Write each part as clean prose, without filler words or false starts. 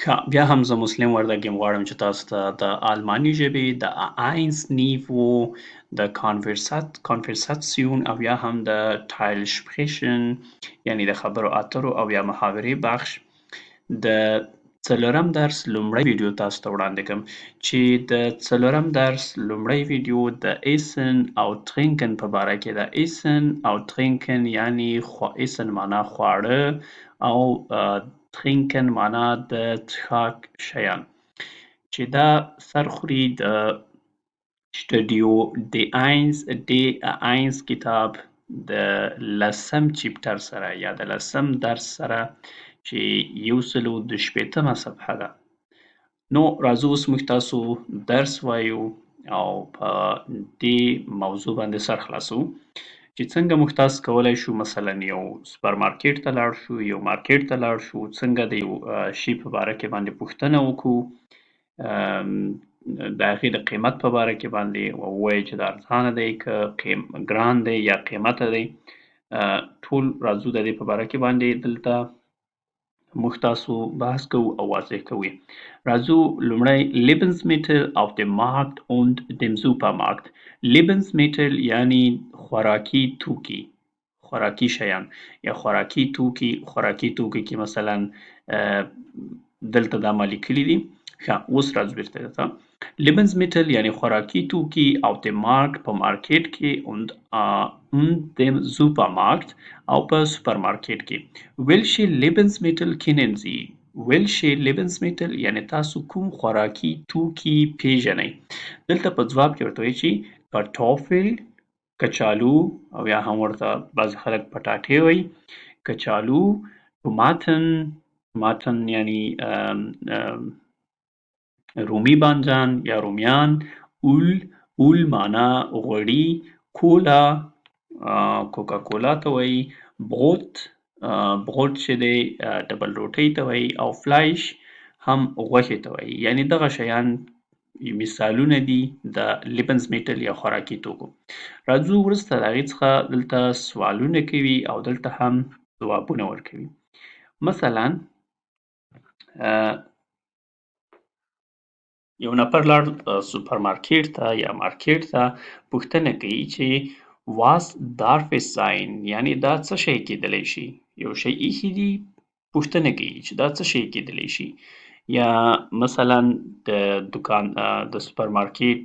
ښه، بیا هم زه مسلم وردګیم غواړم چې تاسو ته د آلماني ژبې د اینس نیو د کانورساتسیون او یا هم د ټایل شپریشن یعنی د خبرو اترو او یا محاورې بخش د څلورم درس لومړی ویډیو تاسو ته وړاندې کوم چې د څلورم درس لومړی ویډیو د ایسن او ترینکن په باره کې د ایسن او ترینکن یعنی ایسن معنا خواړه او ترینکن معنا د څښاک شیان چې دا سرخوري د شټډیو د 1 کتاب د لسم چپټر سره یا د لسم درس سره چې 126مه صفحه ده. نو راځو اوس موږ تاسو درس وایو او په دې موضوع باندې سر خلاصو چې څنګه موږ تاسو کولی شو مثلا یو سوپر مارکیټ ته لاړ شو، یو مارکیټ ته لاړ شو، څنګه د یو شي په باره کې باندې پوښتنه وکړو، د هغې د قیمت په باره کې باندې ووایو چې دا ارزانه دی که ګران دی یا قیمته دی. ټول راځو د دې په باره کې باندې دلته موږ تاسو بحث کوو او واضح کوو. راځو لومړی Lebensmittel auf dem Markt und dem Supermarkt. Lebensmittel یعنی خوراکي توکي، خوراکي شیان یا خوراکي توکي کې مثلا دلته دا ما لیکلي دي. ښه، اوس راځو بیرته دلته Lebensmittel یعنی خوراکي توکي auf dem Markt په مارکیټ کې und dem Supermarkt او په سوپرمارکیټ کې. Welche Lebensmittel kennen Sie? Welche Lebensmittel یعنی تاسو کوم خوراکي توکي پیژنئ؟ دلته په ځواب کې ورته وایي چې کارتوفل، کچالو او یا هم ورته بعضې خلک پټاټې وایي، کچالو، توماتن یعنی رومي بانجان یا رومیان، اول معنا غوړي، کولا کوکاکولا ته وایي، بروت چې دی ډبل روټۍ ته وایي او فلایش هم غوښې ته وایي. یعنی دغه شیان مثالونه دي د Lebensmittel یا خوراکي توکو. راځو وروسته د هغې څخه دلته سوالونه کوي او دلته هم ځوابونه ورکوي. مثلا یو نفر لاړ سوپرمارکیټ ته یا مارکیټ ته، پوښتنه کوي چې was darf es sein یعنی دا څه شی کیدلی شي. یو شی ایښي دي، پوښتنه کوي چې دا څه شی کیدلی شي. یا مثلا د دکان د سوپرمارکیټ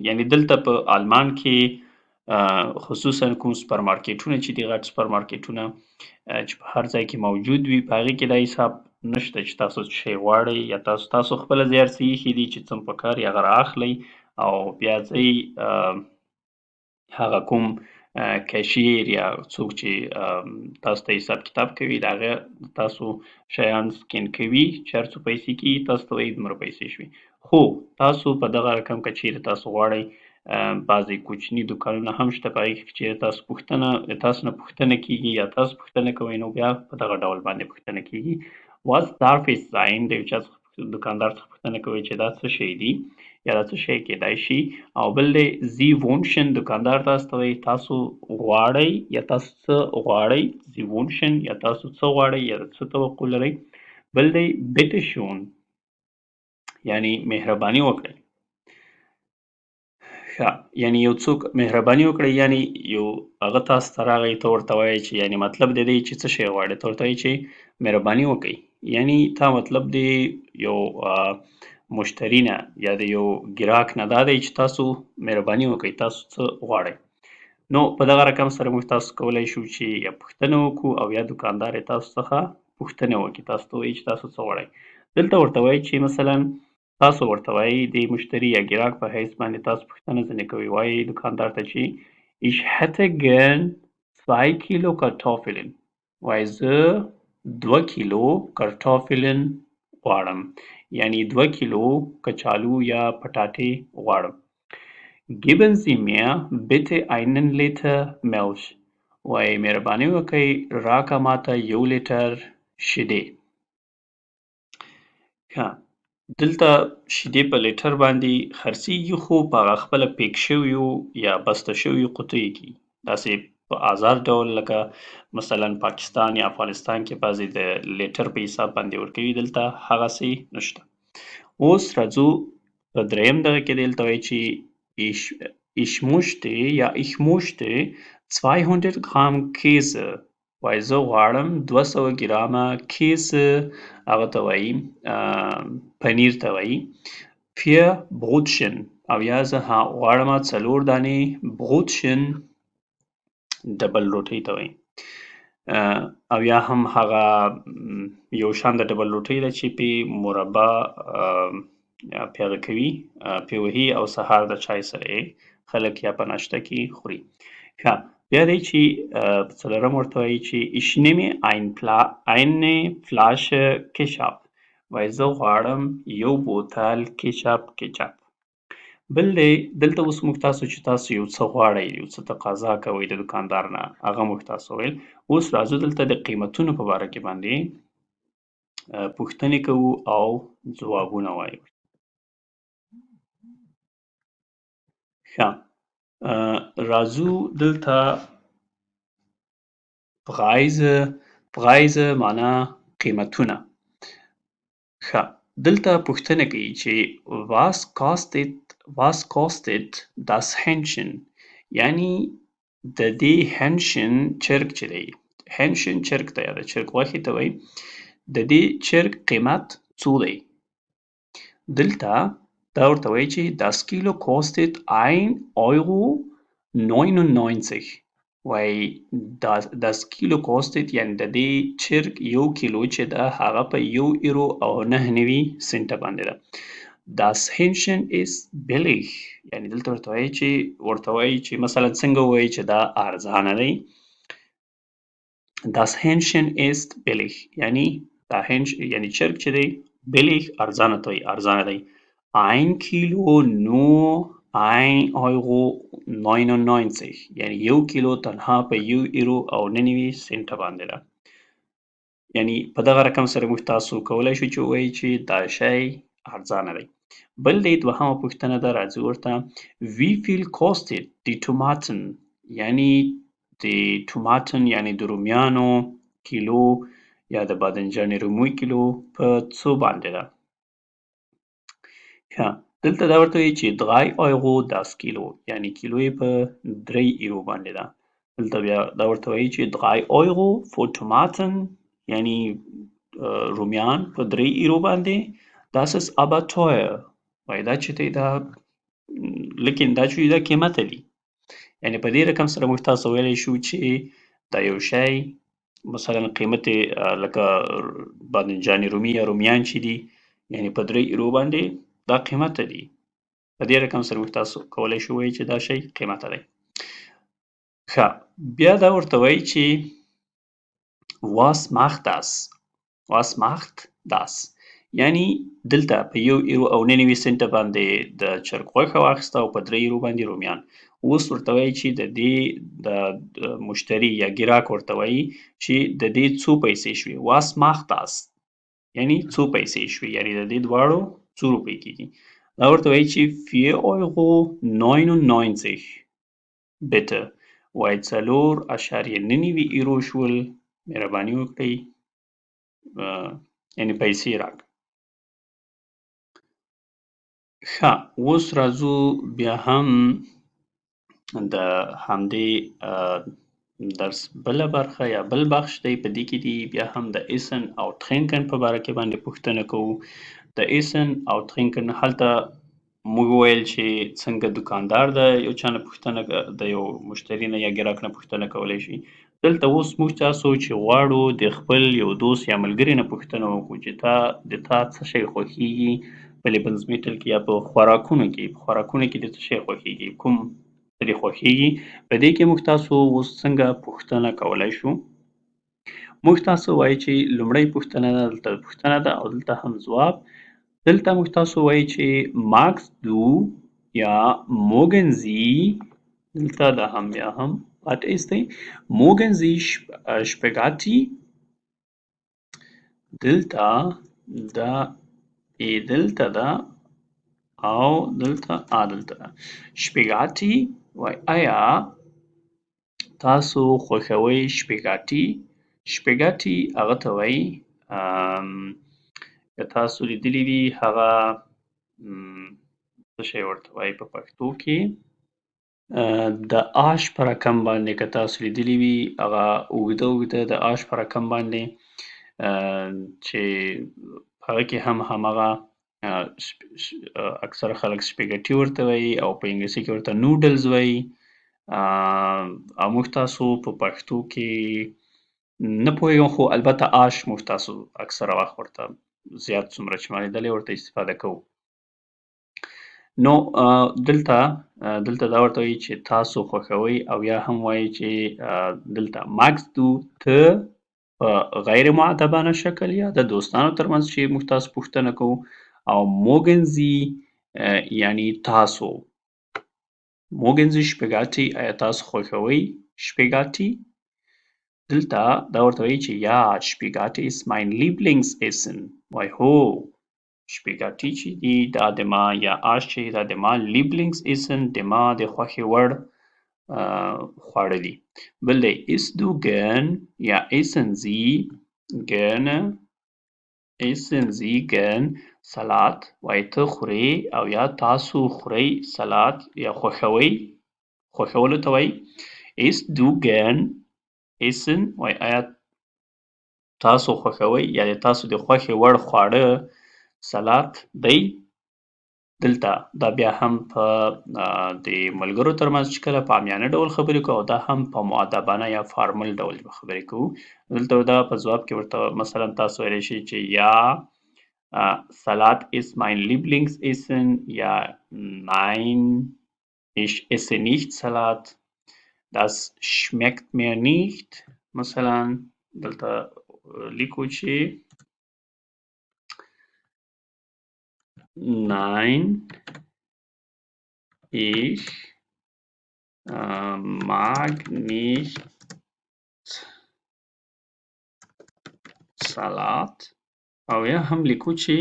یعنی دلته په آلمان کې خصوصا کوم سوپرمارکیټونه چې دي غټ سوپرمارکیټونه چې په هر ځای کې موجود وي، په هغې کې دا حساب نشته چې تاسو څه شی غواړئ یا تاسو خپله ځای هر څه ایښي دي چې څه مو په کار وي هغه رااخلئ او بیا ځئ هغه کوم کشیر یا څوک چې تاسو ته حساب کتاب کوي د هغه تاسو شیان سکین کوي چې هر څو پیسې کېږي تاسو ته وایي دومره پیسې شوي. خو تاسو په دغه رقم که چیرې تاسو غواړئ بعضې کوچني دوکانونه هم شته په هغې کې چې تاسو نه پوښتنه کېږي یا تاسو پوښتنه کوئ نو بیا په دغه ډول باندې پوښتنه کېږي. was darf es sein د یو چا څخه دوکاندار څخه پوښتنه کوئ چې دا څه شی دي یا دا څه شی کېدای شي. او بل دی Sie wünschen دوکاندار تاسو ته وایي تاسو غواړئ یا تاسو څه غواړئ. Sie wünschen یا تاسو څه غواړئ یا څه توقع لرئ. بل دی bitte schön یعنی مهرباني وکړئ. ښه، یعنی یو څوک مهرباني وکړئ یعنی یو هغه تاسو ته راغی ته ورته وایئ چې یعنی مطلب د دې چې څه شی غواړئ، ته ورته وایئ چې مهرباني وکړئ. یعنی تا مطلب دی یو مشتری نه یا د یو ګراک نه دا دی چې تاسو مهرباني وکړئ، تاسو څه غواړئ. نو په دغه رقم سره موږ تاسو کولی شو چې یا پوښتنه وکړو او یا دوکاندار یې تاسو څخه پوښتنه وکړي، تاسو ته وایي چې تاسو څه غواړئ. دلته ورته وایي چې مثلا تاسو ورته وایي د مشتری یا ګراک په حیث باندې تاسو پوښتنه ځینې کوئ، وایي دوکاندار ته چې ich hätte gern 2 Kilo Kartoffeln وایي زه 2 کیلو کارتوفلن غواړم یعنی 2 کیلو کچالو یا پټاټې غواړم. Geben Sie mir bitte einen Liter Milch وایي مهرباني وکړئ راکه ماته 1 لیټر شیدې. ښه، دلته شیدې په لیټر باندې خرڅېږي خو په هغه خپله پیک شویو یا بسته شویو قطیو کې داسې په آزاد ډول لکه مثلا پاکستان یا افغانستان کې بعضې د لیټر په حساب باندې ورکوي، دلته هغسې نشته. اوس راځو په دریم دغه کې دلته وایي چې ich möchte یا ich möchte 200 Gramm Käse وایي زه غواړم 200 ګرامه کیسه هغه ته وایي پنیر ته وایي vier Brotchen او یا زه غواړم 4 دانې Brotchen ډبل روټۍ ته وایي او یا هم هغه یو شان د ډبل روټۍ ده چې پې مربا پې هغه کوي پې وهي او سهار د چای سره یې خلک یا په ناشته کې خوري. ښه بیا دی چې څلورم ورته وایي چې ich nehme eine Flasche Ketchup وایي زه غواړم یو بوتل کیچاپ. بل دی دلته اوس موږ تاسو چې تاسو یو څه غواړئ، یو څه تقاضا کوئ د دوکاندار نه، هغه موږ تاسو ویل. اوس راځو دلته د قیمتونو په باره کې باندې پوښتنې کوو او ځوابونه وایو. ښه راځو دلته Preise معنا قیمتونه. ښه دلته پوښتنه کوي چې was kostet das Hähnchen یعنی د دې Hähnchen چرګ چې دی Hähnchen چرګ ته یا د چرګ غوښې ته وایي د دې چرګ قیمت څو دی. دلته دا ورته وایي چې das Kilo kostet 1,99 € وایي das Kilo kostet یعنی د دې چرګ یو کیلو چې ده هغه په 1,09 € باندې ده. Das Hähnchen ist billig یعنی دلته ورته وایي چې مثلا څنګه ووایي چې دا ارزانه دی. Das Hähnchen ist billig یعنی دا یعنی چرګ چې دی billig ارزانه دی. 1 Kilo nur 1,99 € یعنی یو کیلو تنها په 1,09 € باندې ده. یعنی په دغه رقم سره موږ تاسو کولی شو چې ووایو چې دا شی ارزانه دی. بل دی دوهمه پوښتنه ده راځو ورته wie viel kostet die Tomaten یعنی د ټوماتن یعنی د رومیانو کیلو یا د بادنجان رومي کیلو په څو باندې ده. ښه دلته دا ورته وایي چې 3 € das Kilo یعنی کیلو یې په 3 € باندې ده. دلته بیا دا ورته وایي چې 3 € für Tomaten یعنی رومیان په 3 € باندې das ist aber teuer وایي دا چې دی دا لیکن دا چې دا قیمته دي. یعنی په دې رقم سره موږ تاسو ویلی شو چې دا یو شی مثلا قیمت لکه بادنجان رومي یا رومیان چې دي یعنی په 3 € باندې دا قیمته دي. په دې رقم سره موږ تاسو کولی شو وایو چې دا شی قیمته دی. ښه بیا دا ورته وایي چې was macht das یعنی دلته په 1,09 € باندې د چرګ غوښه واخیسته او په 3 € باندې رومیان. اوس ورته وایي چې د دې د مشتري یا ګراک ورته وایي چې د دې څو پیسې شوې. was macht das یعنی څو پیسې شوې یعنی د دې دواړو څو روپۍ کېږي. دا ورته وایي چې 4,99 € bitte وایي 4.99 € شول مهرباني وکړئ یعنی پیسې راکړه. ښه اوس راځو بیا هم د همدې درس بله برخه یا بل بخش دی. په دې کې دي بیا هم د essen او trinken په باره کې باندې پوښتنه کوو. د essen او trinken هلته موږ وویل چې څنګه دوکاندار د یو چا نه پوښتنه د یو مشتري نه یا ګراک نه پوښتنه کولی شي. دلته اوس موږ تاسو چې غواړو د خپل یو دوست یا ملګري نه پوښتنه وکړو چې د تا څه شی خوښیږي په لیبنزمیټل کې یا په خوراکونو کې دې څه شی خوښیږي کوم څه دې خوښیږي. په دې کې موږ تاسو اوس څنګه پوښتنه کولی شو. موږ تاسو وایو چې لومړۍ پوښتنه دلته پوښتنه ده او دلته هم ځواب. دلته موږ تاسو وایو چې magst du یا mögen Sie دلته دا هم بیا هم what is دی mögen Sie Spaghetti دلته دا دلته ده او دلته ده Spaghetti وایي آیا تاسو خوښوئ شپیګاټي؟ شپیګاټي هغه ته وایي که تاسو لیدلي وي هغه څه شی ورته وایي په پښتو کې د آش په رقم باندې که تاسو لیدلي وي هغه اوږده د آش په رقم باندې چې هغه کې هم همغه اکثره خلک سپیګټي ورته وایي او په انګلیسي کې ورته نوډلز وایي او موږ تاسو په پښتو کې نه پوهېږم خو البته آش موږ تاسو اکثره وخت ورته زیات څومره چې ما لیدلی ورته استفاده کوو. نو دلته دا ورته وایي چې تاسو خوښوئ او یا هم وایي چې دلته magst du ته په غیر مؤدبانه شکل یا د دوستانو ترمنځ چې موږ تاسو پوښتنه کوو او mögen Sie یعنی تاسو mögen Sie Spaghetti آیا تاسو خوښوئ شپیګاټي؟ دلته دا ورته وایي چې یا Spaghetti ist mein Lieblingsessen وایي هو شپیګاټي چې دي دا د ما یا آش چې دا د ما Lieblingsessen د ما د خوښې وړ خواړه دي. بل دی isst du gern یا essen Sie gerne essen Sie gern سلات وایي ته خورې او یا تاسو خورئ سلات یا خوښوئ خوښولو ته وایي isst du gern essen وایي آیا تاسو خوښوئ یا د تاسو د خوښې وړ خواړه سلات دی. دلته دا بیا هم په د ملګرو ترمنځ چې کله په عامیانه ډول خبرې کوو او دا هم په مؤدبانه یا فارمل ډول خبرې کوو دلته دا په ځواب کې ورته مثلا تاسو ویلی شئ چې یا Salat ist mein Lieblingsessen یا nein ich esse nicht Salat das schmeckt mir nicht مثلا دلته لیکو چې nein ich mag nicht Salat او یا هم لیکو چې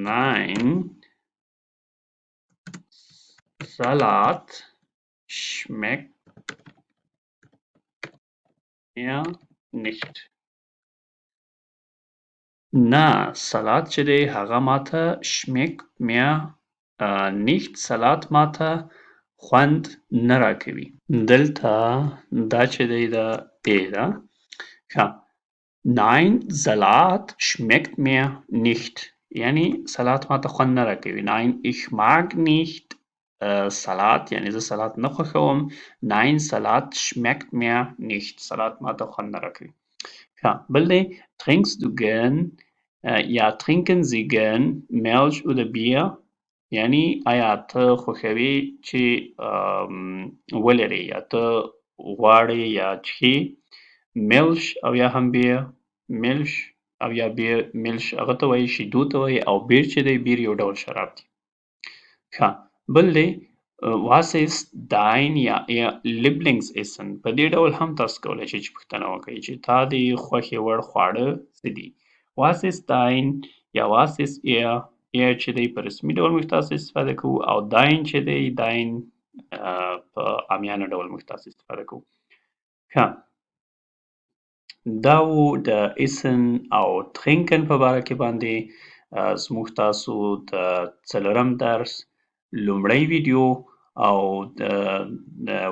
nein Salat schmeckt mir nicht نه سلات چې دی هغه ماته schmeckt mir nicht سلات ماته خوند نه راکوي. دلته دا چې دی دا ای ده ښه Nein, Salat schmeckt mir nicht. یعنی سلات ماته خوند نه راکوي. Nein, ich mag nicht Salat یعنی زه سلات نه خوښوم. Nein, Salat schmeckt mir nicht. سلات ماته خوند نه راکوي. ښه بل دی trinkst du gern یا trinken Sie gern Milch oder Bier یعنی آیا ته خوښوي چې ولرې یا ته غواړې یا څښې ملش او یا هم بیر ملش او یا بیر ملش هغه ته وایي شیدو ته وایي او بیر چې دی بیر یو ډول شراب دی. ښه بل دی was ist dein یا Lieblingsessen په دې ډول هم تاسو کولی شئ چې پوښتنه وکړئ چې تا د خوښې وړ خواړه څه دي. was ist dein یا was ist ihr چې دی په رسمي ډول موږ تاسو استفاده کوو او dein چې دی dein په عامیانه ډول موږ تاسو استفاده کوو. ښه دا و د essen او trinken په باره کې باندې زموږ تاسو د څلورم درس لومړی ویډیو او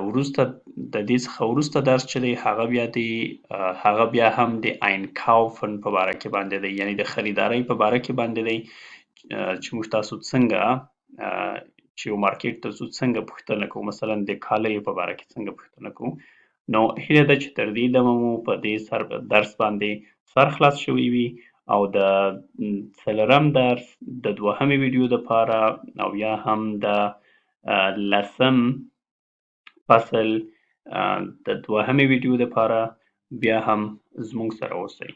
وروسته د دې څخه وروسته درس چې دی هغه بیا هم د einkaufen په باره کې باندې دی یعنی د خریدارۍ په باره کې باندې دی چې موږ تاسو څنګه چې یو مارکیټ ته ځو څنګه پوښتنه کوو مثلا د کالیو په باره کې څنګه پوښتنه کوو. نو هیله ده چې تر دې دمه مو په دې درس باندې سر خلاص شوی وي او د څلورم درس د دوهمې ویډیو دپاره او یا هم د لسم فصل د دوهمې ویډیو دپاره بیا هم زموږ سره اوسئ.